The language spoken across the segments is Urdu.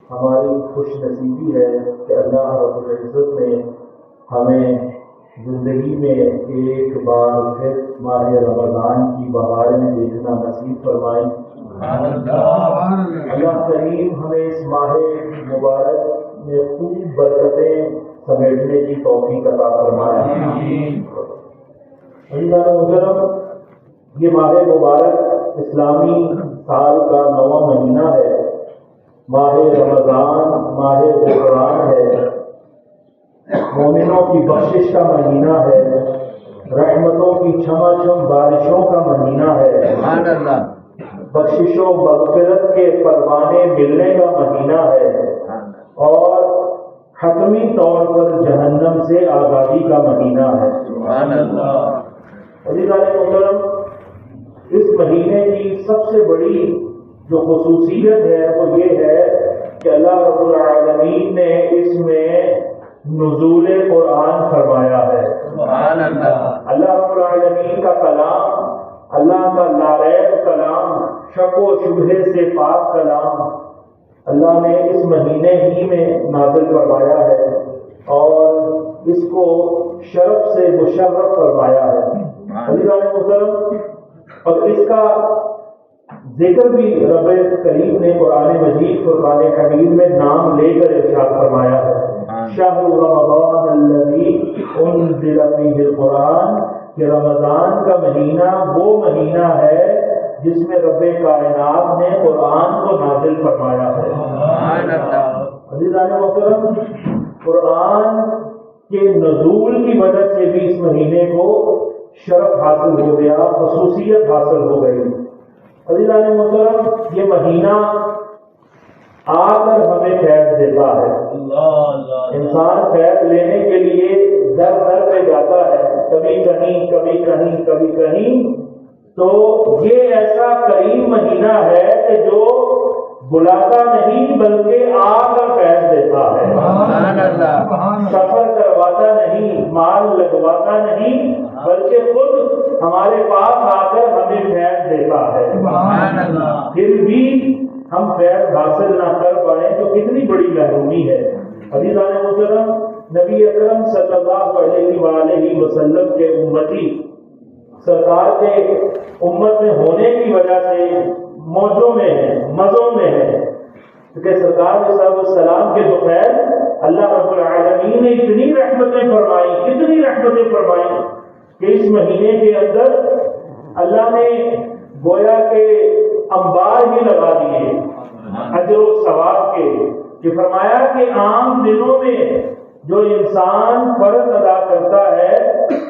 ہماری خوش نصیبی ہے کہ اللہ رب العزت نے ہمیں زندگی میں ایک بار پھر ماہ رمضان کی بہاریں دیکھنا نصیب فرمائی۔ اللہ کریم ہمیں اس ماہ مبارک میں خوب برکتیں سمیٹنے کی توفیق عطا فرمائے۔ محترم، یہ ماہ مبارک اسلامی سال کا 9واں مہینہ ہے۔ ماہ رمضان ماہ غفران ہے، مومنوں کی بخشش کا مہینہ ہے، رحمتوں کی چھما چھم بارشوں کا مہینہ ہے، بخشش و مغفرت کے پروانے ملنے کا مہینہ ہے، اور حتمی طور پر جہنم سے آزادی کا مہینہ ہے۔ عزیزان محترم، اس مہینے کی سب سے بڑی جو خصوصیت ہے وہ یہ ہے کہ اللہ رب العالمین نے اس میں نزول قرآن فرمایا ہے۔ اللہ رب العالمین کا کلام، اللہ کا لاریب کلام، شک و شبہے سے پاک کلام اللہ نے اس مہینے ہی میں نازل فرمایا ہے اور اس کو شرف سے مشرف فرمایا ہے۔ عزیزان محترم، اور اس کا ذکر بھی رب کریم نے قرآن مجید فرقان حمید میں نام لے کر ارشاد فرمایا ہے۔ شہر رمضان الذی انزل فیہ القرآن، کہ رمضان کا مہینہ وہ مہینہ ہے جس میں رب کائنات نے قرآن کو نازل فرمایا ہے۔ عزیزان محترم، قرآن کے نزول کی وجہ سے بھی اس مہینے کو شرف حاصل ہو گیا، خصوصیت حاصل ہو گئی۔ عزیزان محترم، یہ مہینہ آ کر ہمیں فیض دیتا ہے۔ انسان فیض لینے کے لیے در در پہ جاتا ہے، کبھی کہیں کبھی کہیں کبھی کہیں، تو یہ ایسا کریم مہینہ ہے کہ جو بلاتا نہیں بلکہ آ کر فیض دیتا ہے۔ سفر کرواتا نہیں، مال لگواتا نہیں، بلکہ خود ہمارے پاس آ کر ہمیں فیض دیتا ہے۔ پھر بھی ہم فیض حاصل نہ کر پائیں تو کتنی بڑی محرومی ہے۔ عزیزان محترم، نبی اکرم صلی اللہ علیہ وآلہ وسلم کے امتی سرکار کے امت میں ہونے کی وجہ سے موجوں میں ہے، مزوں میں ہے، کیونکہ سرکار علیہ السلام کے دوپہر اللہ رب العالمین نے اتنی رحمتیں فرمائی کہ اس مہینے کے اندر اللہ نے گویا کے انبار ہی لگا دیے اجر و ثواب کے، کہ فرمایا کہ عام دنوں میں جو انسان فرض ادا کرتا ہے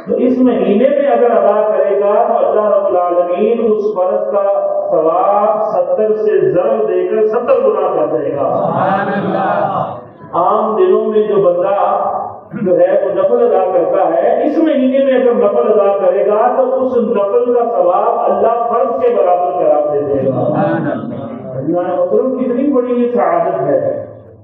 تو اس مہینے میں اگر ادا کرے گا تو اللہ رب العالمین اس فرض کا ثواب 70 سے ضرب دے کر 70 گنا کر دے گا۔ عام دنوں میں جو بندہ جو ہے وہ نفل ادا کرتا ہے، اس مہینے میں اگر نفل ادا کرے گا تو اس نفل کا ثواب اللہ فرض کے برابر قرار دے دے گا۔ کتنی بڑی یہ سعادت ہے۔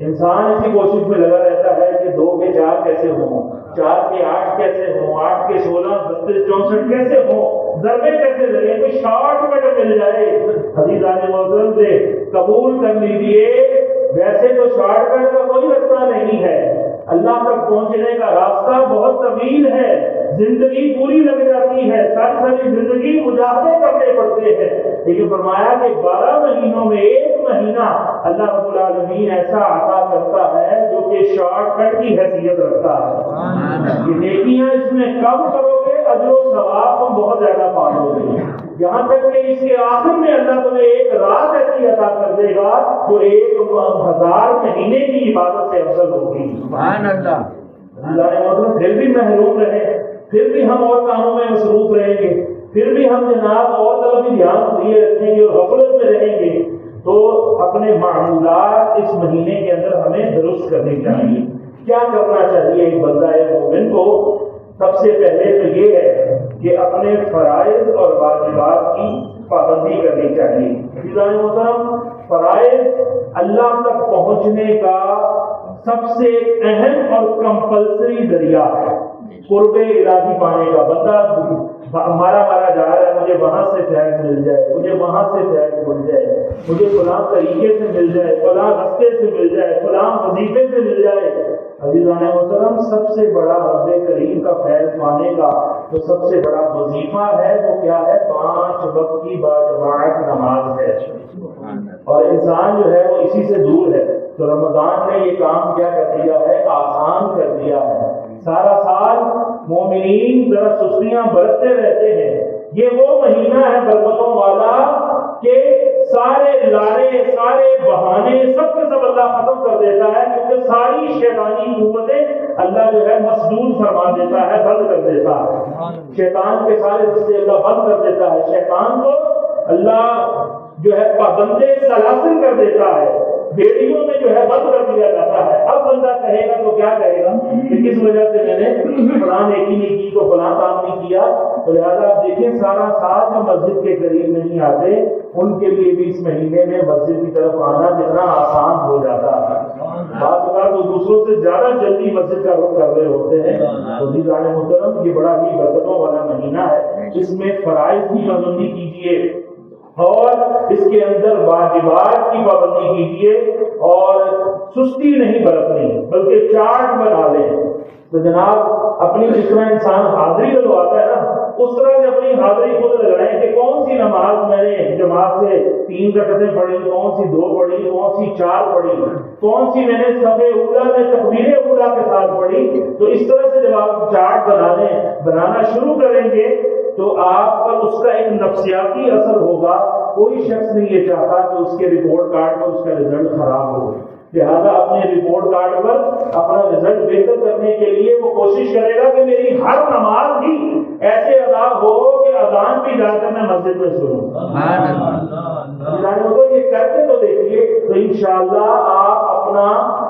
انسان اسی کوشش میں لگا رہتا ہے کہ 2 کے 4 کیسے ہوں، 4 کے 8 کیسے ہوں، 8 کے 16، 32، 64 کیسے ہوں، ضربے کیسے لگے، کوئی شارٹ کٹ مل جائے۔ عزیزان محترم سے قبول کر لیجیے، ویسے تو شارٹ کٹ کا کوئی راستہ نہیں ہے، اللہ تک پہنچنے کا راستہ بہت طویل ہے، زندگی پوری لگ جاتی ہے، ساری زندگی مجاہدے کرنے پڑتے ہیں، لیکن فرمایا کہ 12 مہینوں میں ایک مہینہ اللہ رب العالمین ایسا عطا کرتا ہے جو کہ شارٹ کٹ کی حیثیت رکھتا ہے۔ یہ نیکیاں اس میں کم کرو گے، اجر و ثواب تم بہت زیادہ پالو گے، یہاں تک کہ اس کے آخر میں اللہ تمہیں ایک رات ایسی عطا کر دے گا جو 1000 مہینے کی عبادت سے افضل ہوگی۔ سبحان اللہ۔ پھر بھی محروم رہے، پھر بھی ہم اور کاموں میں مصروف رہیں گے، پھر بھی ہم جناب اور طرف بھی دھیان دیے رکھیں گے اور غفلت میں رہیں گے، تو اپنے معمولات اس مہینے کے اندر ہمیں درست کرنی چاہیے۔ کیا کرنا چاہیے ایک بندہ مومن کو؟ سب سے پہلے تو یہ ہے کہ اپنے فرائض اور واجبات کی پابندی کرنی چاہیے۔ عزیزان محترم، فرائض اللہ تک پہنچنے کا سب سے اہم اور کمپلسری ذریعہ ہے۔ قرب الہی پانے کا بندہ مارا جا رہا ہے، مجھے وہاں سے فیض مل جائے، مجھے وہاں سے فیض مل جائے، مجھے فلاں طریقے سے مل جائے، فلاں رستے سے مل جائے، فلاں وظیفے سے مل جائے۔ عزیزان محترم، سب سے بڑا رب کریم کا فیض پانے کا جو سب سے بڑا وظیفہ ہے وہ کیا ہے؟ 5 وقت کی باجماعت نماز ہے، اور انسان جو ہے وہ اسی سے دور ہے۔ تو رمضان نے یہ کام کیا کر دیا ہے؟ آسان کر دیا ہے۔ سارا سال مومنین ذرا سستیاں برتتے رہتے ہیں، یہ وہ مہینہ ہے برکتوں والا کہ سارے لارے، سارے بہانے سب کے سب اللہ ختم کر دیتا ہے، کیونکہ ساری شیطانی قوتیں اللہ جو ہے مسدود فرما دیتا ہے، بند کر دیتا ہے۔ شیطان کے سارے رستے اللہ بند کر دیتا ہے، شیطان کو اللہ جو ہے پابندے سلاسل کر دیتا ہے، بیڑیوں میں جو ہے بند کر دیا جاتا ہے۔ اب بندہ کہے گا تو کیا کہے گا کہ کس وجہ سے میں نے فلاں نیکی نہیں کی تو فلاں کام نہیں کیا۔ تو لہٰذا آپ دیکھیں سارا سال جو مسجد کے قریب نہیں آتے ان کے لیے بھی اس مہینے میں مسجد کی طرف آنا کتنا آسان ہو جاتا ہے۔ بعض اوقات وہ دوسروں سے زیادہ جلدی مسجد کا رخ کر رہے ہوتے ہیں۔ عزیزان محترم، یہ بڑا ہی برکتوں والا مہینہ ہے، اس میں فرائض کی پابندی کیجیے اور اس کے اندر واجبات کی پابندی کیجیے اور سستی نہیں برتنی بلکہ چارٹ بنا لیں۔ تو جناب اپنی جس طرح انسان حاضری لگواتا ہے نا اس طرح سے اپنی حاضری خود لگائیں کہ کون سی نماز میں نے جماعت سے 3 رکعتیں پڑھی، کون سی 2 پڑھی، کون سی 4 پڑھی، کون سی میں نے صف اولا میں تکبیر اولا کے ساتھ پڑھی۔ تو اس طرح سے جب آپ چارٹ بنانا شروع کریں گے تو آپ پر اس کا ایک نفسیاتی اثر ہوگا۔ کوئی شخص نہیں یہ چاہتا کہ اس کے رپورٹ کارڈ پر اس کا رزلٹ خراب ہو، لہذا اپنے رپورٹ کارڈ پر اپنا رزلٹ بہتر کرنے کے لیے وہ کوشش کرے گا کہ میری ہر نماز ہی ایسے ادا ہو کہ اذان بھی جا کر میں مسجد میں سنوں۔ یہ کر کے تو دیکھیے تو انشاءاللہ آپ اپنا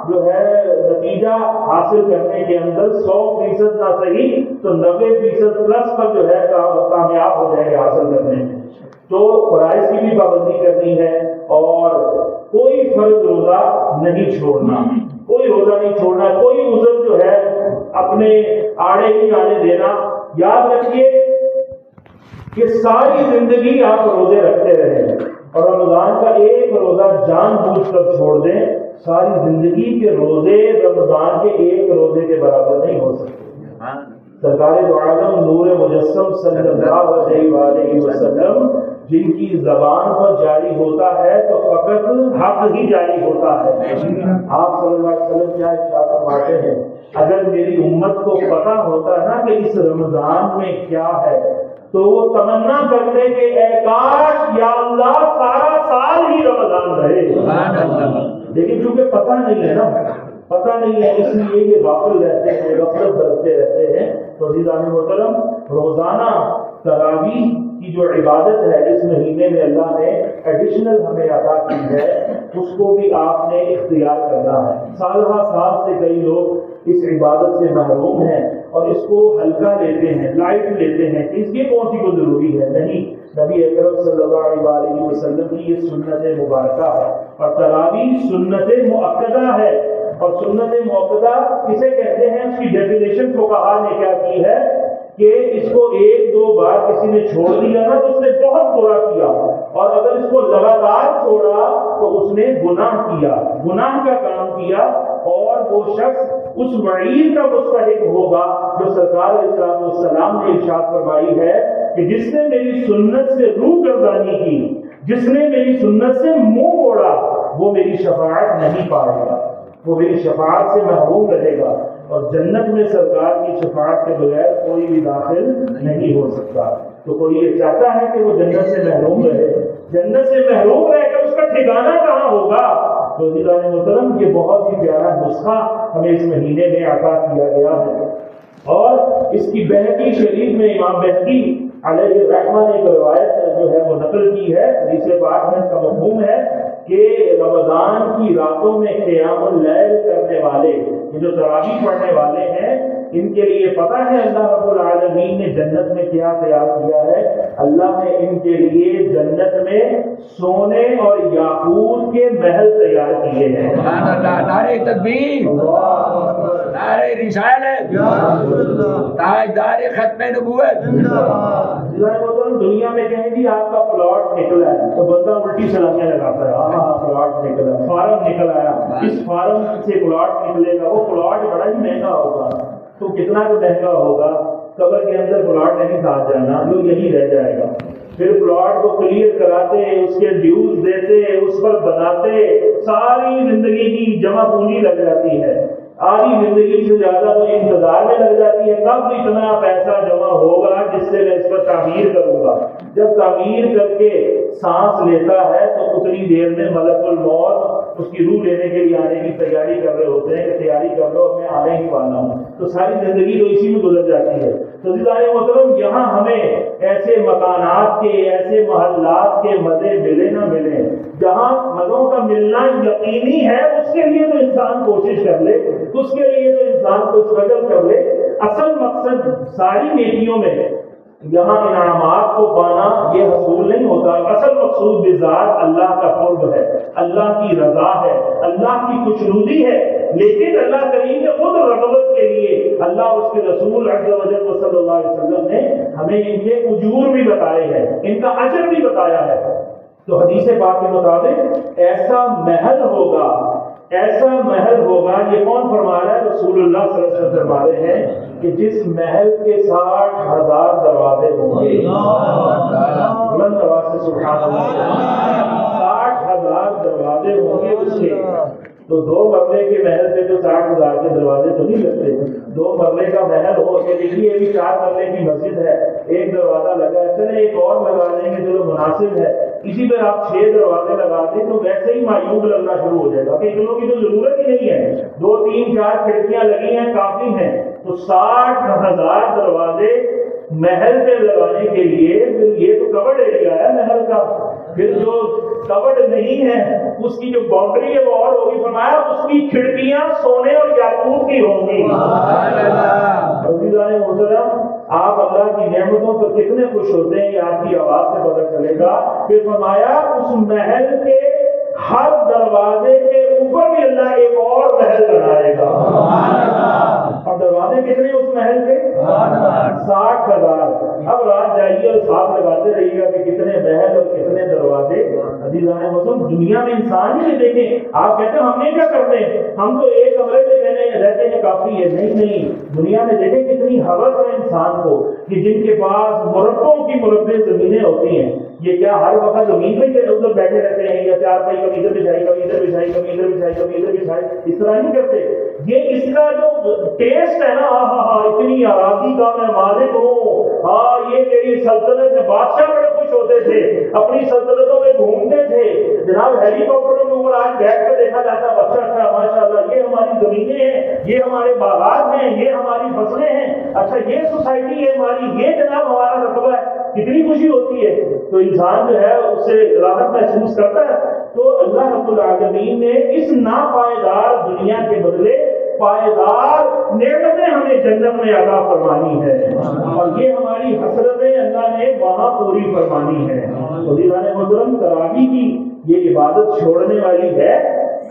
جو ہے نتیجہ حاصل کرنے کے اندر 100% نہ صحیح تو 90% پلس پر جو ہے کامیاب ہو جائے گا حاصل کرنے میں۔ تو فرائض کی بھی پابندی کرنی ہے اور کوئی فرض روزہ نہیں چھوڑنا، کوئی روزہ نہیں چھوڑنا، کوئی عذر جو ہے اپنے آڑے نہیں آنے دینا۔ یاد رکھیے کہ ساری زندگی آپ روزے رکھتے رہیں اور رمضان کا ایک روزہ جان بوجھ کر چھوڑ دیں، ساری زندگی کے روزے رمضان کے ایک روزے کے برابر نہیں ہو سکتے۔ سرکار دو عالم نور مجسم صلی اللہ علیہ وسلم جن کی زبان پر جاری ہوتا ہے تو فقط حق ہی جاری ہوتا ہے۔ آپ صلی اللہ علیہ وسلم کیا ارشاد فرماتے ہیں، اگر میری امت کو پتہ ہوتا ہے نا کہ اس رمضان میں کیا ہے تو وہ تمنا کرتے کہ اے کاش یا اللہ سارا سال ہی رمضان رہے۔ لیکن چونکہ پتہ نہیں ہے نا، پتہ نہیں ہے، اس لیے یہ غافل رہتے ہیں، غفلت برتتے رہتے ہیں۔ تو عزیزان محترم، روزانہ تراویح کی جو عبادت ہے اس مہینے میں اللہ نے ایڈیشنل ہمیں عطا کی ہے، اس کو بھی آپ نے اختیار کرنا ہے۔ سال ہر سال سے کئی لوگ اس عبادت سے محروم ہیں اور اس کو ہلکا لیتے ہیں، لائٹ لیتے ہیں، اس کی کون سی کو ضروری ہے؟ نہیں، نبی اکرم صلی اللہ علیہ وسلم کی یہ سنت مبارکہ ہے اور تراویح سنت مؤکدہ ہے۔ اور سنت مؤکدہ کسے کہتے ہیں؟ اس کی ڈیفینیشن فقہا نے کیا کی ہے کہ اس کو 1-2 بار کسی نے چھوڑ دیا نا تو اس نے بہت برا کیا، اور اگر اس کو لگاتار چھوڑا تو اس نے گناہ کیا، گناہ کا کام کیا، اور وہ شخص اس وعید کا مستحق ہوگا جو سرکار علیہ السلام نے ارشاد فرمائی ہے کہ جس نے میری سنت سے روح گردانی کی، جس نے میری سنت سے منہ موڑا، وہ میری شفاعت نہیں پائے گا، وہ میری شفاعت سے محروم رہے گا، اور جنت میں سرکار کی شفاعت کے بغیر کوئی بھی داخل نہیں ہو سکتا۔ تو کوئی یہ چاہتا ہے کہ وہ جنت سے محروم رہے، جنت سے محروم رہ کر اس کا ٹھکانہ کہاں ہوگا؟ تو عزیزان محترم، یہ بہت ہی پیارا نسخہ ہمیں اس مہینے میں عطا کیا گیا ہے، اور اس کی بہقی شریف میں امام بہقی علیہ الرحمہ نے ایک روایت جو ہے وہ نقل کی ہے، حدیث پاک میں اس کا مفہوم ہے کہ رمضان کی راتوں میں قیام اللیل کرنے والے، یہ جو تراویح پڑھنے والے ہیں، ان کے لیے پتہ ہے اللہ رب العالمین نے جنت میں کیا تیار کیا ہے؟ اللہ نے ان کے لیے جنت میں سونے اور یاقوت کے محل تیار کیے ہیں۔ نعرہ تکبیر! نعرہ رسالت، تاجدار ختم نبوت۔ دنیا میں کہیں جی آپ کا پلاٹ نکلا ہے تو بندہ الٹی سلامیاں لگاتا ہے، ہاں پلاٹ نکلا، فارم نکل آیا، اس فارم سے پلاٹ نکلے گا، وہ پلاٹ بڑا ہی مہنگا ہوگا، تو کتنا تو مہنگا ہوگا، قبر کے اندر پلاٹ نہیں ساتھ جانا، جو یہی رہ جائے گا۔ پھر پلاٹ کو کلیئر کراتے، اس کے ڈیوز دیتے، اس پر بناتے، ساری زندگی کی جمع پونجی لگ جاتی ہے، آدھی زندگی سے زیادہ تو انتظار میں لگ جاتی ہے کب اتنا پیسہ جمع ہوگا جس سے میں اس پر تعمیر کروں گا۔ جب تعمیر کر کے سانس لیتا ہے تو اتنی دیر میں ملک الموت اس کی روح لینے کے لیے آنے کی تیاری کر رہے ہوتے ہیں کہ تیاری کر لو، میں آنے ہی والا ہوں، تو ساری زندگی تو اسی میں گزر جاتی ہے۔ تو عزیزان محترم، یہاں ہمیں ایسے مکانات کے، ایسے محلات کے مزے ملے نہ ملے، جہاں مزوں کا ملنا یقینی ہے، اس کے لیے تو انسان کوشش کر لے، اس کے لیے تو انسان کو اسٹرگل کر لے۔ اصل مقصد ساری نیکیوں میں یہاں انعامات کو پانا یہ حصول نہیں ہوتا، اصل مقصود بذات اللہ کا قرب ہے، اللہ کی رضا ہے، اللہ کی خوشنودی ہے۔ لیکن اللہ کریم نے خود رغبت کے لیے، اللہ اس کے رسول عز و جل صلی اللہ علیہ وسلم نے ہمیں ان کے اجور بھی بتائے ہیں، ان کا اجر بھی بتایا ہے۔ تو حدیث پاک کے مطابق ایسا محل ہوگا، ایسا محل ہوگا، یہ کون فرما رہا ہے؟ رسول اللہ صلی اللہ علیہ وسلم فرما رہے ہیں کہ جس محل کے 60,000 دروازے ہوں گے، بلند آواز سے سبحان اللہ، 60,000 دروازے ہوں گے اس کے، تو 2 مرلے کے محل پہ تو 60,000 کے دروازے تو نہیں لگتے، 2 مرلے کا محل ہو کے دیکھیے ابھی 4 مرلے کی مسجد ہے، ایک دروازہ لگا ہے، چلے ایک اور لگا دیں گے چلو مناسب ہے، اسی پہ آپ 6 دروازے لگا دیں تو ویسے ہی معیوب لگنا شروع ہو جائے گا کہ اتنوں کی تو ضرورت ہی نہیں ہے، 2 3 4 کھڑکیاں لگی ہیں کافی ہیں، تو 60,000 دروازے محل پہ لگانے کے لیے یہ تو کورڈ ایریا ہے محل کا، پھر جو کورڈ نہیں ہے اس کی جو باؤنڈری ہے وہ اور ہوگی، فرمایا اس کی کھڑکیاں سونے اور یاقوت کی ہوں گی۔ عزیزان محترم، آپ اللہ کی نعمتوں پر کتنے خوش ہوتے ہیں یہ آپ کی آواز سے پتہ چلے گا۔ پھر فرمایا اس محل کے ہر دروازے کے اوپر بھی اللہ ایک اور محل بنائے گا، اور دروازے کتنے اس محل کے؟ 60,000۔ اب رات جائیے اور حساب لگاتے رہیے گا کہ کتنے محل اور کتنے دروازے۔ عزیزان محترم، دنیا میں انسان ہی دیکھیں، آپ کہتے ہیں ہم نے کیا کرتے ہیں، ہم تو ایک کمرے میں رہتے ہیں کافی ہے، نہیں، دنیا میں دیکھیں کتنی ہوس ہے انسان کو کہ جن کے پاس مربوں کی مربع زمینیں ہوتی ہیں، یہ کیا ہر وقت زمین پہ ادھر بیٹھے رہتے ہیں یا 4 پائی کبھی ادھر بچھائی کبھی ادھر بچھائی کبھی ادھر بچھائی کبھی ادھر بچھائی، اس طرح نہیں کرتے۔ یہ اس کا جو ٹیسٹ ہے نا، اتنی اراضی کا میں مالک ہوں، ہاں یہ میری سلطنت ہے، بادشاہ بڑے خوش ہوتے تھے، اپنی سلطنتوں میں گھومتے تھے، جناب ہیلی کاپٹروں کے اوپر آج بیٹھ کر دیکھا جاتا ہے، اچھا ماشاء اللہ یہ ہماری زمینیں ہیں، یہ ہمارے باغات ہیں، یہ ہماری فصلیں ہیں، اچھا یہ سوسائٹی ہے ہماری، یہ جناب ہمارا رقبہ ہے، کتنی خوشی ہوتی ہے۔ تو انسان جو ہے اس سے راحت محسوس کرتا ہے۔ تو اللہ رب العالمین نے اس ناپائیدار دنیا کے بدلے پائیدار نعمتیں ہمیں جنت میں عطا فرمانی ہے، اور یہ ہماری حسرتیں اللہ نے وہاں پوری فرمانی ہے۔ عزیزان محترم، تراویح کی یہ عبادت چھوڑنے والی ہے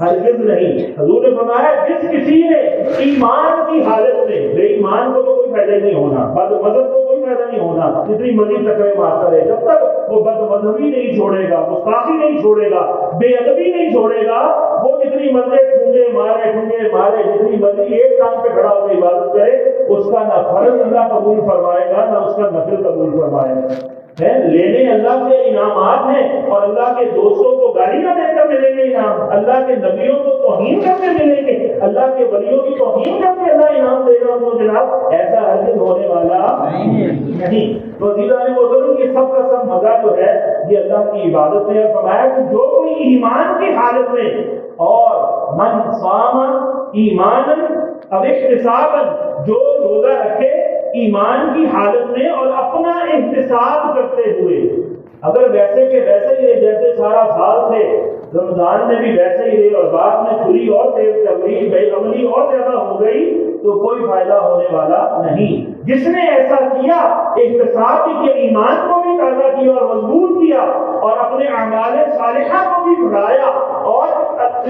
ہرگز نہیں۔ حضور نے فرمایا جس کسی نے ایمان کی حالت میں، بے ایمان کو تو کوئی فائدہ نہیں ہونا، بد مذہب کو کوئی فائدہ نہیں ہونا، جتنی مرضی ٹکرے مارتا رہے، جب تک وہ بد مذہبی نہیں چھوڑے گا، گستاخی نہیں چھوڑے گا، بے ادبی نہیں چھوڑے گا، وہ جتنی مرضی ٹھونگے مارے، جتنی مرضی ایک کام پہ کھڑا ہو کے عبادت کرے، اس کا نہ فرض اللہ قبول فرمائے گا نہ اس کا نفل قبول فرمائے گا۔ لینے اللہ سے انعامات ہیں، اور اللہ کے دوستوں کو گالیاں دے کر ملیں گے انعام، اللہ کے نبیوں کو توہین کر کے ملیں گے، اللہ کے ولیوں کی توہین کر کے اللہ انعام دے گا ان کو، جناب ایسا ہرگز ہونے والا نہیں۔ تو عزیزان محترم، یہ سب کا سب مزہ جو ہے یہ اللہ کی عبادت میں فرمایا کہ جو کوئی ایمان کی حالت میں، اور من صام ایمانا او احتسابا، جو روزہ رکھے ایمان کی حالت میں اور اپنا احتساب کرتے ہوئے، اگر ویسے کہ ویسے ہی جیسے سارا سال تھے، رمضان میں بھی ویسے ہی رہے اور بعد میں چھری اور تیز کر گئی، بے عملی اور زیادہ ہو گئی، تو کوئی فائدہ ہونے والا نہیں۔ جس نے ایسا کیا، احتساب بھی کیا، ایمان کو بھی تازہ کیا اور مضبوط کیا اور اپنے اعمال صالحہ کو بھی بڑھایا اور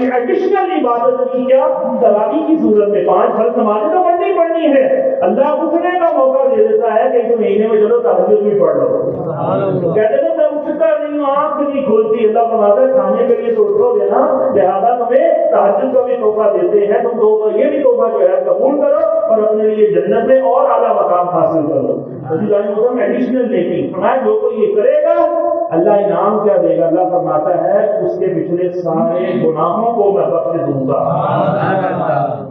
ایڈیشنل عبادت کی کیا تراویح کی صورت میں 5 فرض نمازیں تو پڑھنی ہے. اللہ اٹھنے کا موقع دے دیتا ہے کہ اس مہینے میں چلو تہجد بھی پڑھ لو. کہتے ہیں میں اٹھتا نہیں ہوں, آنکھ نہیں کھولتی. اللہ فرماتا ہے کھانے کے لیے تو اٹھو گے نا, لہٰذا تمہیں تہجد کا بھی تحفہ دیتے ہیں, تم تو یہ بھی تحفہ جو ہے قبول کرو اور اپنے لیے جنت میں اور اعلیٰ مقام حاصل کرو. ایڈیشنل نیکی فرمایا جو کوئی یہ کرے گا اللہ انعام کیا دے گا. اللہ فرماتا ہے اس کے پچھلے سارے گناہوں کو میں بخش دوں گا.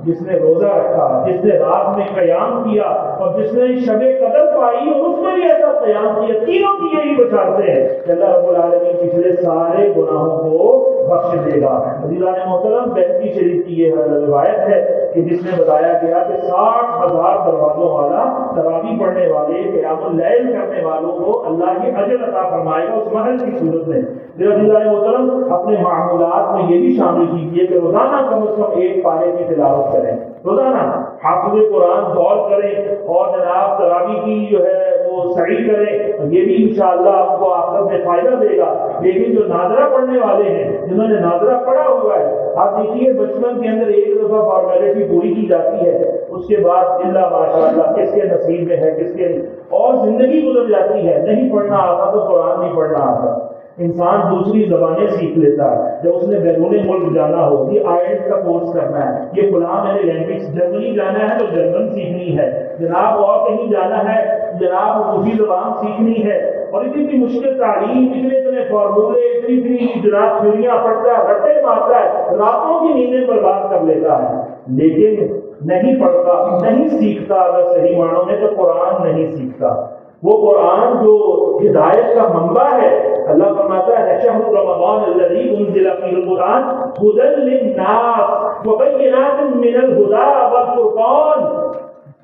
جس نے روزہ رکھا, جس نے رات میں قیام کیا اور جس نے شب قدر پائی اور اس میں بھی ایسا قیام کیا, تینوں کی یہی بچاتے ہیں کہ اللہ رب العالمین پچھلے سارے گناہوں کو بخش دے گا. عزیزان محترم, بہتی شریف کی یہ روایت ہے کہ جس میں بتایا گیا کہ 60,000 دروازوں والا تراویح پڑھنے والے قیام اللیل کرنے والوں کو اللہ یہ اجر عطا فرمائے گا اس محل کی صورت میں. عزیزان محترم, اپنے معمولات میں یہ بھی شامل کیجیے کہ روزانہ کم از کم 1 پارے کی تلاوت کریں. روزانہ حافظ قرآن غور کریں اور جناب تراویح کی جو ہے وہ سعی کریں. یہ بھی انشاءاللہ آپ کو آخرت میں فائدہ دے گا. لیکن جو ناظرہ پڑھنے والے ہیں, جنہوں نے ناظرہ پڑھا ہوا ہے, آپ دیکھیے بچپن کے اندر ایک دفعہ فارمیلٹی پوری کی جاتی ہے, اس کے بعد اللہ ماشاءاللہ کس کے نصیب میں ہے کس کے, اور زندگی گزر جاتی ہے. نہیں پڑھنا آتا تو قرآن نہیں پڑھنا آتا. انسان دوسری زبانیں سیکھ لیتا ہے. جب اس نے بیرون ملک جانا ہو, یہ آئلٹس کا کورس کرنا ہے, یہ فلاں میں نے لینگویج, جرمنی جانا ہے تو جرمن سیکھنی ہے جناب, اور کہیں جانا ہے جناب اردو زبان سیکھنی ہے, اور اتنی مشکل تعلیم, اتنے فارمولے, اتنی جناب تھیوریاں پڑھتا ہے, رٹے مارتا ہے, راتوں کی نیندیں برباد کر لیتا ہے, لیکن نہیں پڑھتا, نہیں سیکھتا. اگر صحیح معنوں میں تو قرآن نہیں سیکھتا. وہ قرآن جو ہدایت کا منبع ہے, اللہ فرماتا ہے شہر رمضان الذی انزل فیہ القرآن ھدی للناس وبینات من الھدی والفرقان.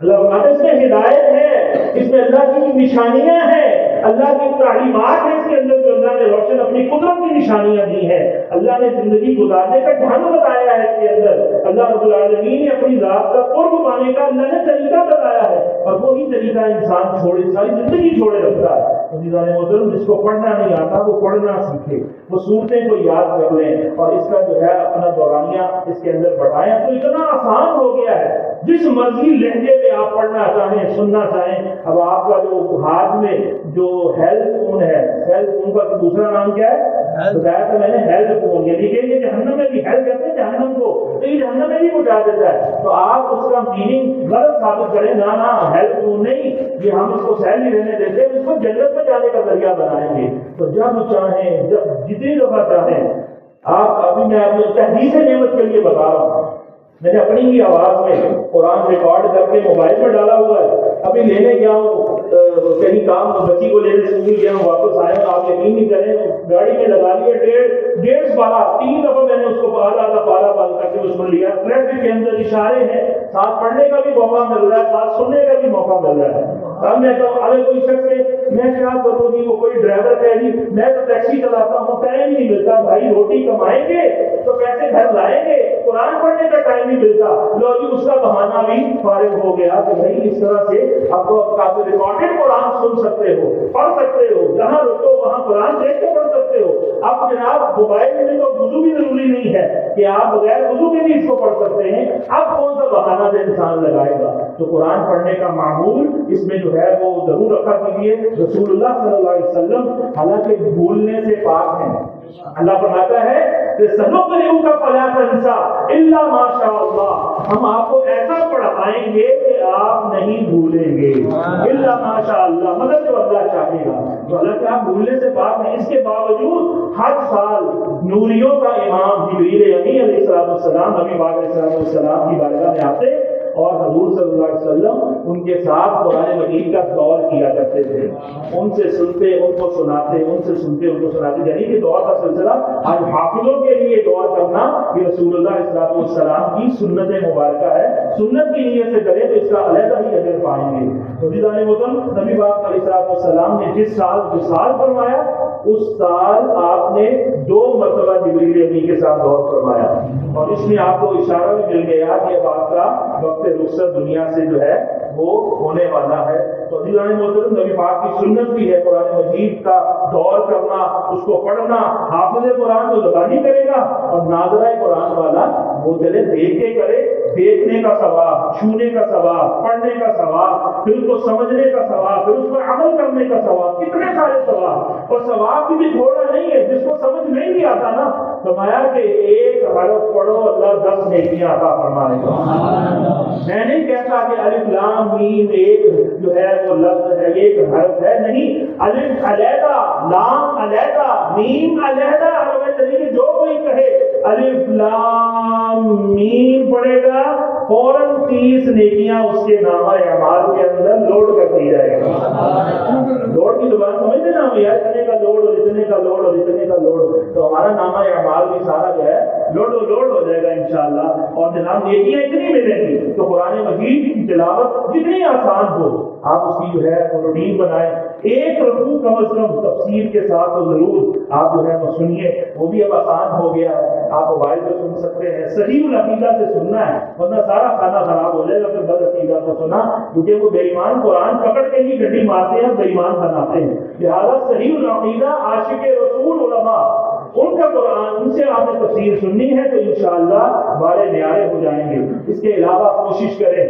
اللہ فرماتا ہے اس میں ہدایت ہے, اس میں اللہ کی نشانیاں ہیں, اللہ کی تعلیمات ہیں, اس کے اندر جو اللہ نے روشن اپنی قدرت کی نشانیاں دی ہیں. اللہ نے زندگی گزارنے کا ڈھنگ بتایا ہے اس کے اندر. اللہ رب العالمین نے اپنی ذات کا قرب پانے کا اللہ نے طریقہ بتایا ہے, اور وہی طریقہ انسان چھوڑے, ساری زندگی چھوڑے رکھتا ہے. عزیزان محترم, جس کو پڑھنا نہیں آتا وہ پڑھنا سیکھے, وہ صورتیں کو یاد کر لیں اور اس کا جو ہے اپنا دورانیہ اس کے اندر بڑھائیں. تو اتنا آسان ہو گیا ہے, جس مرضی لہجے میں آپ پڑھنا چاہیں, سننا چاہیں. اب آپ کا جو ہاتھ میں جو ہیلتھ فون ہے, ہیلتھ فون کا دوسرا نام کیا ہے بتایا تو میں نے, ہیلتھ فون. یعنی کہ یہ جہنم میں بھی ہیلتھ کہتے ہیں جہنم کو, تو یہ جہنم میں بھی پہنچا دیتا ہے. تو آپ اس کا میننگ غلط ثابت کریں, نہ ہیلتھ فون نہیں, یہ ہم اس کو سہل نہیں رہنے دیتے, اس کو جنت میں جانے کا ذریعہ بنائیں گے. تو جب چاہیں, جب جتنی دفعہ چاہیں آپ. ابھی میں آپ کو تحدیث نعمت کے لیے بتا رہا ہوں, میں نے اپنی ہی آواز میں قرآن ریکارڈ کر کے موبائل میں ڈالا ہوا ہے. ابھی لینے گیا ہوں کہیں کام, بچی کو لینے اسکول گیا ہوں, واپس آیا ہوں, آپ یقین نہیں کریں گاڑی میں لگا لیا 1.5 پارا, 3 دفعہ میں نے اس کو پارا بند کر کے اس کو لیا. ٹریفک کے اندر اشارے ہیں, ساتھ پڑھنے کا بھی موقع مل رہا ہے, ساتھ سننے کا بھی موقع مل رہا ہے. اب میں کہوں اگر کوئی شخص ہے, میں کیا کروں جی, وہ کوئی ڈرائیور کہہ جی میں تو ٹیکسی چلاتا ہوں, ٹائم نہیں ملتا بھائی, روٹی کمائیں گے تو پیسے گھر لائیں گے, قرآن پڑھنے کا ٹائم نہیں ملتا. لو جی اس کا بہانہ بھی فارغ ہو گیا. تو نہیں, اس طرح سے آپ کو ریکارڈڈ قرآن سن سکتے ہو, پڑھ سکتے ہو, جہاں رکو وہاں قرآن دیکھ کے پڑھ سکتے ہو. اب جناب موبائل میں تو وضو بھی ضروری نہیں ہے کہ آپ بغیر وضو کے بھی اس کو پڑھ سکتے ہیں. اب کون سا بہانہ سے انسان لگائے گا؟ تو قرآن پڑھنے کا معمول اس میں جو ہے وہ ضرور رکھا کیجیے. رسول اللہ صلی اللہ علیہ وسلم حالانکہ بھولنے سے پاک ہیں. اللہ فرماتا ہے کہ سنقرئک فلا تنسى الا ما شاء اللہ, ہم آپ کو ایسا پڑھائیں گے کہ آپ نہیں بھولیں گے, الا ما شاء اللہ, مگر جو اللہ چاہے گا. تو حالانکہ آپ بھولنے سے پاک ہیں, اس کے باوجود ہر سال نوریوں کا امام جبریل امین علیہ السلام نبی پاک علیہ السلام کی بارگاہ میں آتے اور حضور صلی اللہ علیہ وسلم ان کے ساتھ قرآن مجید کا دور کیا کرتے تھے. ان سے سنتے, ان کو سناتے, ان سے سنتے, ان کو سناتے. یعنی کہ دور کا سلسلہ آج حافظوں کے لیے دور کرنا یہ رسول اللہ علیہ السلام کی سنت مبارکہ ہے. سنت کی نیت سے کریں تو اس کا علیحدہ ہی اجر پائیں گے. عزیزان محترم, نبی پاک علیہ السلام نے جس سال وصال فرمایا اس سال آپ نے 2 مرتبہ جبریل امین کے ساتھ دور فرمایا, اور اس میں آپ کو اشارہ بھی مل گیا کہ اب آپ کا وقت رخصت دنیا سے جو ہے وہ ہونے والا ہے۔ تو عزیزان محترم، نبی پاک کی سنت بھی ہے قرآن مجید کا دور کرنا، اس کو پڑھنا۔ حافظ قرآن تو زبانی کرے گا، اور ناظرہ قرآن والا وہ چلے دیکھ کے کرے، دیکھنے کا ثواب، چھونے کا ثواب، پڑھنے کا ثواب، پھر اس کو سمجھنے کا ثواب، پھر اس پر عمل کرنے کا ثواب، کتنے سارے ثواب۔ اور ثواب بھی تھوڑا نہیں ہے، جس کو سمجھ نہیں بھی آتا نا، فرمایا کہ ایک حرف پڑھو اللہ 10 نیکیاں عطا فرمائے گا۔ میں نہیں کہتا کہ الف لام میم ایک جو ہے وہ لفظ ہے، ایک حرف ہے، نہیں، الف علیحدہ، لام علیحدہ، میم علیحدہ حرف ہے۔ چلیے جو کوئی کہے الف لام میم پڑھے گا، فوراً 30 نیکیاں اس کے نامہ اعمال کے اندر لوڈ کر دی جائے گا۔ لوڈ کی زبان سمجھتے نا، یار اتنے کا لوڈ اور اتنے کا لوڈ اور اتنے کا لوڈ، تو ہمارا نامہ اعمال بھی سارا جو ہے لوڈ ہو جائے گا انشاءاللہ۔ اور جناب نیکیاں اتنی ملیں گی تو قرآن مجید کی تلاوت جتنی آسان ہو آپ اس کی جو ہے روٹین بنائیں۔ ایک رکوع کم از کم تفسیر کے ساتھ تو ضرور آپ جو ہے وہ سنیے، وہ بھی اب آسان ہو گیا ہے، آپ موبائل پہ سن سکتے ہیں۔ صحیح العقیدہ سے سننا ہے، ورنہ سارا کھانا خراب ہو جائے گا پھر بد عقیدہ کو سنا، کیونکہ وہ بے ایمان قرآن پکڑ کے ہی گڈی مارتے ہیں، بے ایمان بناتے ہیں۔ لہٰذا صحیح العقیدہ عاشق رسول علماء، ان کا قرآن، ان سے آپ نے تفسیر سننی ہے تو انشاءاللہ بارے نیارے ہو جائیں گے۔ اس کے علاوہ کوشش کریں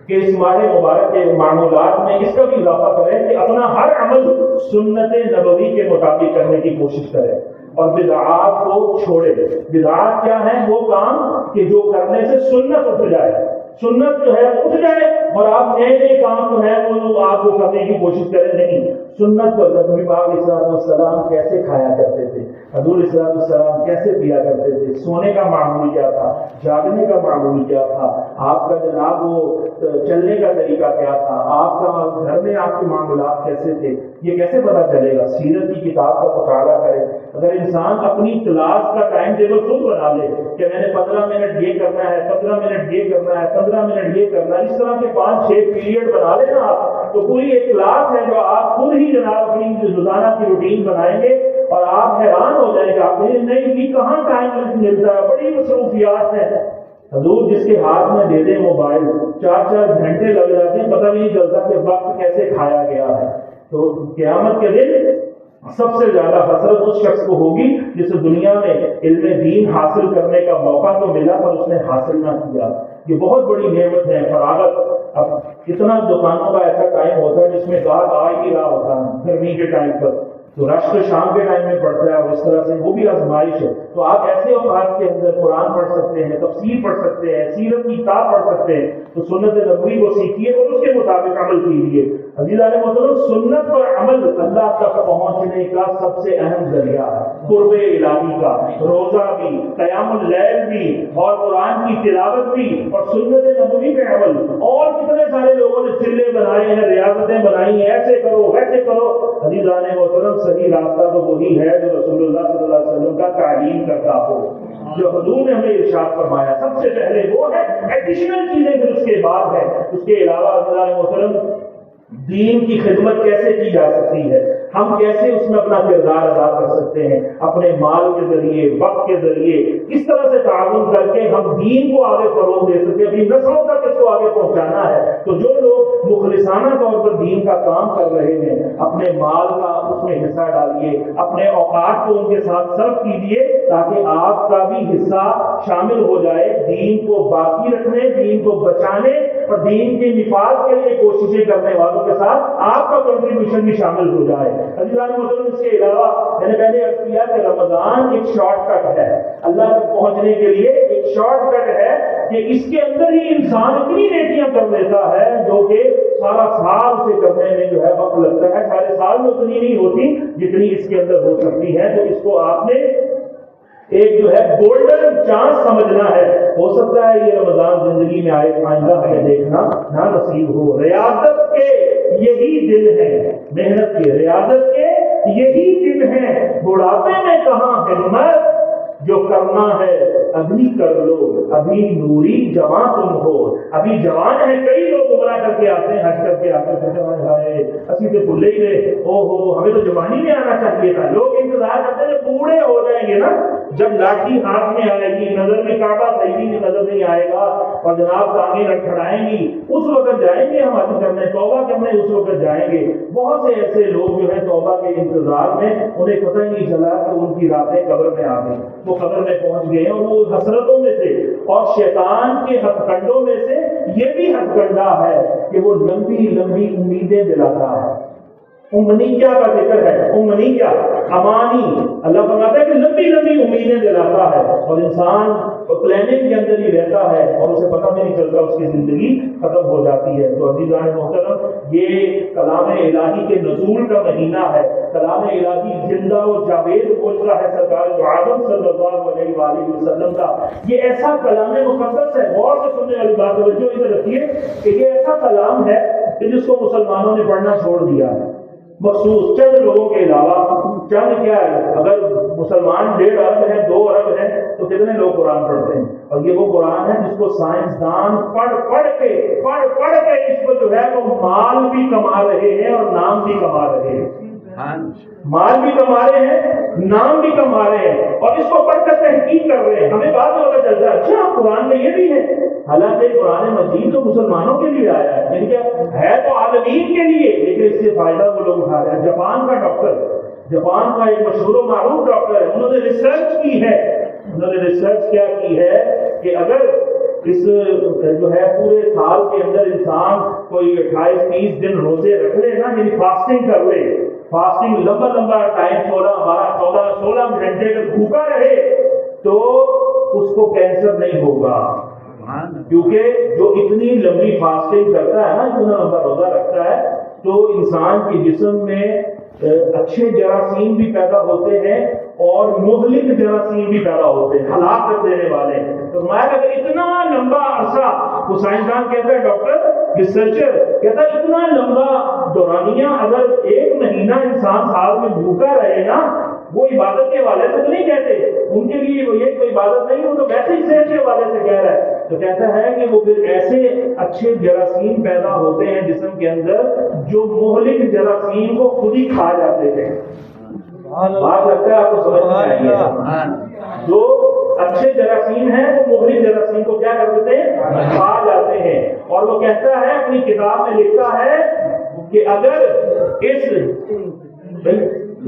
کہ اس ماہ مبارک کے معمولات میں اس کا بھی اضافہ کریں کہ اپنا ہر عمل سنت نبوی کے مطابق کرنے کی کوشش کریں، اور بدعات کو چھوڑے۔ بدعات کیا ہے؟ وہ کام کہ جو کرنے سے سنت اٹھ جائے، سنت جو ہے اٹھ جائے اور آپ نئے کام جو ہے وہ آپ کو کرنے کی کوشش کریں۔ نہیں، سنت پر نبی پاک علیہ السلام کیسے کھایا کرتے تھے، حضور علیہ السلام کیسے پیا کرتے تھے، سونے کا معمول کیا تھا، جاگنے کا معمول کیا تھا، آپ کا جناب وہ چلنے کا طریقہ کیا تھا، آپ کا گھر میں آپ کے معاملات کیسے تھے، یہ کیسے پتہ چلے گا؟ سیرت کی کتاب کا مطالعہ کرے۔ اگر انسان اپنی کلاس کا ٹائم ٹیبل خود بنا لے کہ میں نے 15 منٹ یہ کرنا ہے، 15 منٹ یہ کرنا ہے، 15 منٹ یہ کرنا ہے، اس طرح کے 5-6 پیریڈ بنا لیں نا آپ، تو پوری ایک کلاس ہے جو آپ خود ہی جناب اپنی روزانہ کی روٹین بنائیں گے، اور آپ حیران ہو جائیں گے، آپ نہیں کہاں ٹائم ملتا ہے، بڑی مصروفیات ہیں۔ حضور جس کے ہاتھ میں دے دیں موبائل، 4-4 گھنٹے لگ جاتے ہیں، پتہ بھی نہیں چلتا کہ وقت کیسے کھایا گیا ہے۔ تو قیامت کے دن سب سے زیادہ حسرت اس شخص کو ہوگی جسے دنیا میں علم دین حاصل کرنے کا موقع تو ملا پر اس نے حاصل نہ کیا۔ یہ بہت بڑی نعمت ہے فراغت۔ اب کتنا دکانوں کا ایسا ٹائم ہوتا ہے جس میں گاہک آ ہی رہا ہوتا ہے گرمی کے ٹائم پر، تو رش تو شام کے ٹائم میں پڑتا ہے، اور اس طرح سے وہ بھی آزمائش ہے۔ تو آپ ایسے اوقات کے اندر قرآن پڑھ سکتے ہیں، تفسیر پڑھ سکتے ہیں، سیرت کی کتاب پڑھ سکتے ہیں، تو سنت نبوی کو سیکھیے اور اس کے مطابق عمل کیجیے۔ عزیزان محترم، سنت پر عمل اللہ تک پہنچنے کا سب سے اہم ذریعہ ہے، قرب الہی کا۔ روزہ بھی، قیام اللیل بھی، اور قرآن کی تلاوت بھی، اور سنت نبوی پہ عمل۔ اور کتنے سارے لوگوں نے چلے بنائے ہیں، ریاستیں بنائی ہیں، ایسے کرو ویسے کرو۔ عزیزان محترم، صحیح راستہ تو وہی ہے جو رسول اللہ صلی اللہ علیہ وسلم کا تعلیم کرتا ہو، جو حضور نے ہمیں ارشاد فرمایا۔ سب سے پہلے وہ ہے، ایڈیشنل چیزیں پھر اس کے بعد ہے۔ اس کے علاوہ عزیزان محترم، دین کی خدمت کیسے کی جا سکتی ہے، ہم کیسے اس میں اپنا کردار ادا کر سکتے ہیں، اپنے مال کے ذریعے، وقت کے ذریعے، کس طرح سے تعاون کر کے ہم دین کو آگے فروغ دے سکتے ہیں، اپنی نسلوں تک اس کو آگے پہنچانا ہے۔ تو جو لوگ مخلصانہ طور پر دین کا کام کر رہے ہیں، اپنے مال کا اس میں حصہ ڈالیے، اپنے اوقات کو ان کے ساتھ صرف کیجیے تاکہ آپ کا بھی حصہ شامل ہو جائے دین کو باقی رکھنے، دین کو بچانے اور دین کے نفاذ کے لیے کوششیں کرنے والوں کے ساتھ آپ کا کنٹریبیوشن بھی شامل ہو جائے۔ عزیزان محترم، اس کے علاوہ میں نے پہلے عرض کیا کہ رمضان ایک شارٹ کٹ ہے، اللہ تک پہنچنے کے لیے ایک شارٹ کٹ ہے کہ اس کے اندر ہی انسان اتنی نیکیاں کر لیتا ہے جو کہ سارا سال اسے کرنے میں جو ہے وقت لگتا ہے، سارے سال میں اتنی نہیں ہوتی جتنی اس کے اندر ہو سکتی ہے۔ تو اس کو آپ نے ایک جو ہے گولڈن چانس سمجھنا ہے۔ ہو سکتا ہے یہ رمضان زندگی میں آئندہ ہمیں دیکھنا نہ نصیب ہو۔ ریاضت کے یہی دن ہے، محنت کے، ریاضت کے یہی دن ہے، بڑھاپے میں کہاں ہمت، جو کرنا ہے ابھی کر لو، ابھی نوری جوان تم ہو۔ ابھی جوان ہے، کئی لوگ عمرہ کر کے آتے ہیں، حج کر کے آتے ہیں، اسی سے بھولے ہی رہے، او ہو ہمیں تو جوانی میں آنا چاہیے تھا۔ لوگ انتظار کرتے ہیں بوڑھے ہو جائیں گے نا، جب لاٹھی ہاتھ میں آئے گی، نظر میں کعبہ صحیح بھی نظر نہیں آئے گا، اور جناب ٹانگیں لڑکھڑائیں گی، اس وقت جائیں گے ہم حج کرنے، توبہ کرنے اس وقت جائیں گے۔ بہت سے ایسے لوگ جو ہیں توبہ کے انتظار میں، انہیں پتہ ہی نہیں چلا کہ ان کی راتیں قبر میں آ گئی، وہ قبر میں پہنچ گئے اور وہ حسرتوں میں تھے۔ اور شیطان کے ہتھ کنڈوں میں سے یہ بھی ہتھ کنڈا ہے کہ وہ لمبی لمبی امیدیں دلاتا ہے۔ امنیہ کا ذکر ہے، امنیہ امانی، اللہ فرماتا ہے کہ لمبی لمبی امیدیں دلاتا ہے اور انسان پلاننگ کے اندر ہی رہتا ہے اور اسے پتہ بھی نہیں چلتا، اس کی زندگی ختم ہو جاتی ہے۔ تو عزیزان محترم، یہ کلام الہی کے نزول کا مہینہ ہے۔ کلام الہی زندہ و جاوید پہنچ ہے سرکار دو عالم صلی اللہ علیہ وآلہ وسلم کا۔ یہ ایسا کلام مقدس ہے، غور سے سننے والی بات توجہ ادھر رکھیے کہ یہ ایسا کلام ہے کہ جس کو مسلمانوں نے پڑھنا چھوڑ دیا ہے، مخصوص چند لوگوں کے علاوہ۔ چند کیا ہے، اگر مسلمان 1.5 ارب ہیں، 2 ارب ہیں، تو کتنے لوگ قرآن پڑھتے ہیں؟ اور یہ وہ قرآن ہے جس کو سائنسدان پڑھ کے اس کو جو ہے وہ مال بھی کما رہے ہیں اور نام بھی کما رہے ہیں، مال بھی کما رہے ہیں، نام بھی کما رہے ہیں، اور اس کو پڑھ کر تحقیق کر رہے ہیں۔ ہمیں بعد میں پتہ چلتا ہے اچھا قرآن میں یہ بھی ہے، حالانکہ قرآن مجید تو مسلمانوں کے لیے آیا ہے، یعنی کہ ہے تو عالمین کے لیے، لیکن اس سے فائدہ وہ لوگ اٹھا رہے ہیں۔ جاپان کا ڈاکٹر، جاپان کا ایک مشہور و معروف ڈاکٹر ہے، انہوں نے ریسرچ کی ہے، انہوں نے ریسرچ کیا کی ہے کہ اگر اس جو ہے پورے سال کے اندر انسان کوئی 28-30 دن روزے رکھ لے نا، یعنی فاسٹنگ کر لے، فاسٹنگ لمبا ٹائم 16 گھنٹے تک بھوکا رہے، تو اس کو کینسر نہیں ہوگا، کیونکہ جو اتنی لمبی فاسٹنگ کرتا ہے نا، اتنا لمبا روزہ رکھتا ہے، تو انسان کے جسم میں اچھے جراثیم بھی پیدا ہوتے ہیں اور مہلک جراثیم بھی پیدا ہوتے ہیں، ہلاک کر دینے والے۔ تو میں اگر اتنا لمبا عرصہ، وہ سائنسدان کہتا ہے، ڈاکٹر ریسرچر کہتا ہے اتنا لمبا دورانیہ اگر 1 مہینہ انسان سال میں بھوکا رہے نا، وہ عبادت کے حوالے سے تو نہیں کہتے، ان کے لیے وہ یہ کوئی عبادت نہیں، وہ تو ویسے ہی صحت کے حوالے سے کہہ رہا ہے۔ تو کہتا ہے کہ وہ پھر ایسے اچھے جراثیم پیدا ہوتے ہیں جسم کے اندر جو مہلک جراثیم کو خود ہی کھا جاتے ہیں۔ بات لگتا ہے آپ کو سمجھ میں آئی ہے؟ جو اچھے جراثیم ہیں وہ مہلک جراثیم کو کیا کر دیتے ہیں؟ کھا جاتے ہیں۔ اور وہ کہتا ہے، اپنی کتاب میں لکھتا ہے کہ اگر اس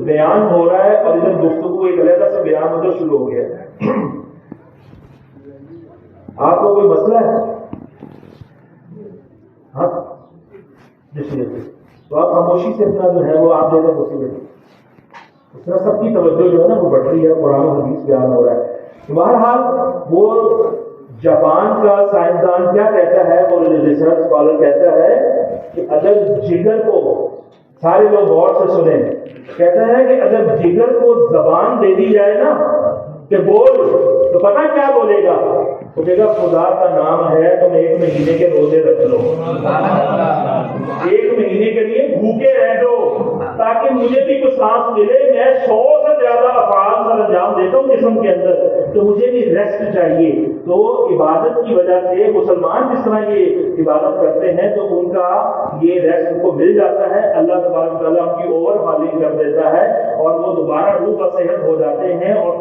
بیان ہو رہا ہے اور ادھر گفتگو ایک علیحدہ سے بیان ادھر شروع ہو گیا، آپ کو کوئی مسئلہ ہے؟ ہاں تو آپ خاموشی سے اپنا جو ہے وہ آپ دے دیں مصیبت، اس طرح سب کی توجہ جو ہے نا وہ بڑھ رہی ہے، قرآن و حدیث بیان ہو رہا ہے۔ بہرحال وہ جاپان کا سائنسدان کیا کہتا ہے، وہ ریسرچ اسکالر کہتا ہے کہ اگر جگر کو، سارے لوگ غور سے سنیں، کہتا ہے کہ اگر جگر کو زبان دے دی جائے نا کہ بول، تو پتہ کیا بولے گا؟ وہ کہے گا خدا کا نام ہے تم 1 مہینے کے روزے رکھ لو، 1 مہینے کے لیے بھوکے رہ دو تاکہ مجھے بھی کچھ سانس ملے، میں 100 سے زیادہ افعال سر انجام دیتا ہوں جسم کے اندر، تو مجھے بھی ریسٹ چاہیے۔ تو عبادت کی وجہ سے مسلمان جس طرح یہ عبادت کرتے ہیں تو ان کا یہ ریسٹ ان کو مل جاتا ہے، اللہ تبارک تعالیٰ ان کی اوور ہالنگ کر دیتا ہے اور وہ دوبارہ روح و صحت ہو جاتے ہیں اور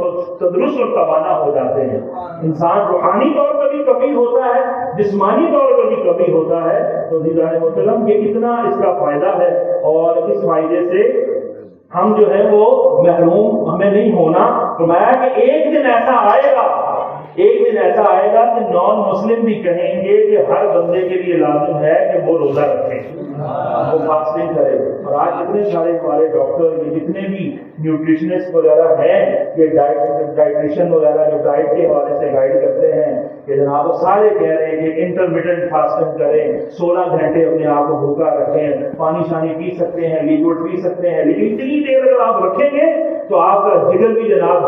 تندرست اور توانا ہو جاتے ہیں۔ انسان روحانی طور پر بھی کمی ہوتا ہے، جسمانی طور پر بھی کمی ہوتا ہے۔ تو عزیزان محترم، یہ اتنا اس کا فائدہ ہے اور اس فائدے سے ہم جو ہے وہ محروم ہمیں نہیں ہونا۔ فرمایا کہ ایک دن ایسا آئے گا کہ نان مسلم بھی کہیں گے کہ ہر بندے کے لیے لازم ہے کہ وہ روزہ رکھے، وہ فاسٹنگ کرے۔ اور آج کتنے سارے ہمارے ڈاکٹر، یہ جتنے بھی نیوٹریشنسٹ وغیرہ ہیں، یہ ڈائٹیشین وغیرہ جو ڈائٹ کے حوالے سے گائیڈ کرتے ہیں کہ جناب سارے کہہ رہے ہیں کہ انٹرمیٹنٹ فاسٹنگ کریں، 16 گھنٹے اپنے آپ کو بھوکا رکھیں، پانی شانی پی سکتے ہیں، لیکوڈ پی سکتے ہیں، لیکن اتنی دیر اگر آپ رکھیں گے تو آپ کا جگر بھی جناب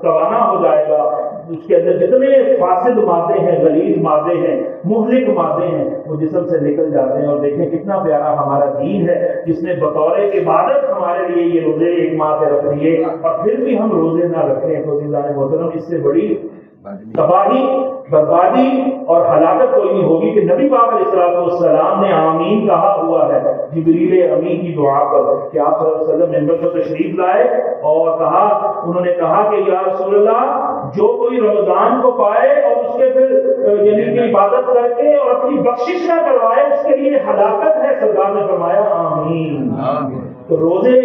توانا ہو جائے گا۔ اس کے اندر جتنے فاسد مادے ہیں، غلیظ مادے ہیں، مہلک مادے ہیں، وہ جسم سے نکل جاتے ہیں۔ اور دیکھیں کتنا پیارا ہمارا دین ہے جس نے بطور عبادت ہمارے لیے یہ روزے 1 ماہ کے رکھ دیے، اور پھر بھی ہم روزے نہ رکھیں تو عزیزان محترم اس سے بڑی تباہی، بربادی اور ہلاکت کوئی نہیں ہوگی کہ نبی پاک علیہ السلام نے آمین کہا ہوا ہے جبریل امین کی دعا پر کہ آپ صلی اللہ علیہ وسلم منبر پر تشریف لائے اور انہوں نے کہا کہ یا رسول اللہ جو کوئی رمضان کو پائے اور اس کے پھر یعنی کہ عبادت کر کے اور اپنی بخشش نہ کروائے اس کے لیے ہلاکت ہے. سرکار نے فرمایا آمین. تو روزے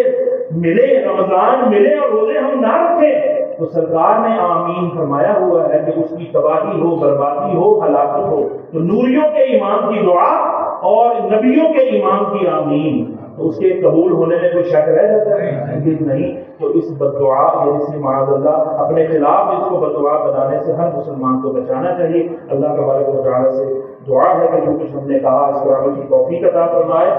ملے، رمضان ملے اور روزے ہم نہ رکھیں تو سرکار نے آمین فرمایا ہوا ہے کہ اس کی تباہی ہو، بربادی ہو، ہلاکت ہو. تو نوریوں کے ایمان کی دعا اور نبیوں کے ایمان کی آمین، تو اس کے قبول ہونے میں کوئی شک رہ جاتا ہے؟ ہرگز نہیں. تو اس بددعا یعنی اس معاذ اللہ اپنے خلاف اس کو بددعا بنانے سے ہر مسلمان کو بچانا چاہیے. اللہ تبارک و تعالیٰ سے دعا ہے کہ جو کچھ ہم نے کہا اس پر عمل کی توفیق عطا فرمائے.